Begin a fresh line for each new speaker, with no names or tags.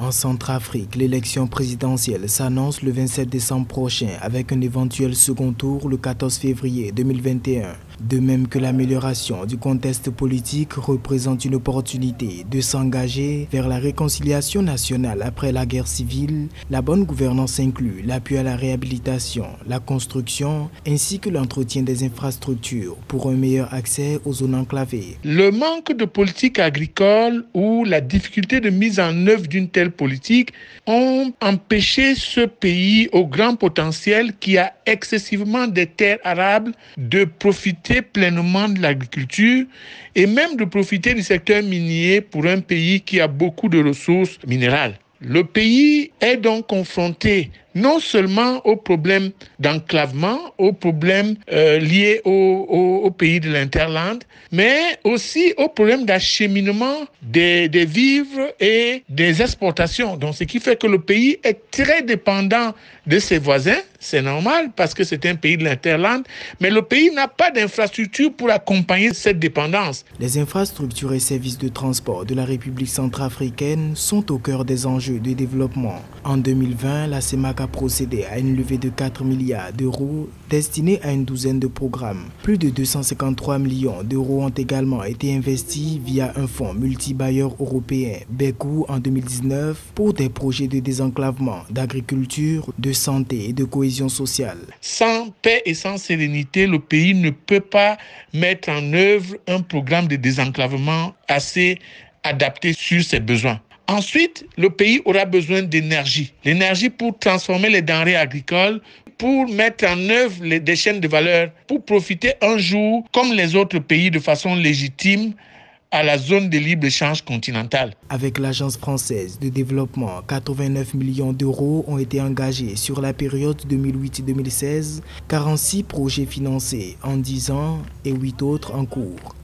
En Centrafrique, l'élection présidentielle s'annonce le 27 décembre prochain avec un éventuel second tour le 14 février 2021. De même que l'amélioration du contexte politique représente une opportunité de s'engager vers la réconciliation nationale après la guerre civile, la bonne gouvernance inclut l'appui à la réhabilitation, la construction ainsi que l'entretien des infrastructures pour un meilleur accès aux zones enclavées.
Le manque de politique agricole ou la difficulté de mise en œuvre d'une telle politique ont empêché ce pays au grand potentiel qui a excessivement des terres arables de profiter pleinement de l'agriculture et même de profiter du secteur minier pour un pays qui a beaucoup de ressources minérales. Le pays est donc confronté non seulement aux problèmes d'enclavement, aux problèmes liés au pays de l'Interland, mais aussi aux problèmes d'acheminement des vivres et des exportations. Donc, ce qui fait que le pays est très dépendant de ses voisins. C'est normal parce que c'est un pays de l'Interland, mais le pays n'a pas d'infrastructure pour accompagner cette dépendance.
Les infrastructures et services de transport de la République centrafricaine sont au cœur des enjeux de développement. En 2020, la CEMAC a procédé à une levée de 4 milliards d'euros destinés à une douzaine de programmes. Plus de 253 millions d'euros ont également été investis via un fonds multibailleur européen, BECU, en 2019 pour des projets de désenclavement, d'agriculture, de santé et de cohésion sociale.
Sans paix et sans sérénité, le pays ne peut pas mettre en œuvre un programme de désenclavement assez adapté sur ses besoins. Ensuite, le pays aura besoin d'énergie. L'énergie pour transformer les denrées agricoles, pour mettre en œuvre des chaînes de valeur, pour profiter un jour, comme les autres pays, de façon légitime, à la zone de libre-échange continentale.
Avec l'Agence française de développement, 89 millions d'euros ont été engagés sur la période 2008-2016, 46 projets financés en 10 ans et 8 autres en cours.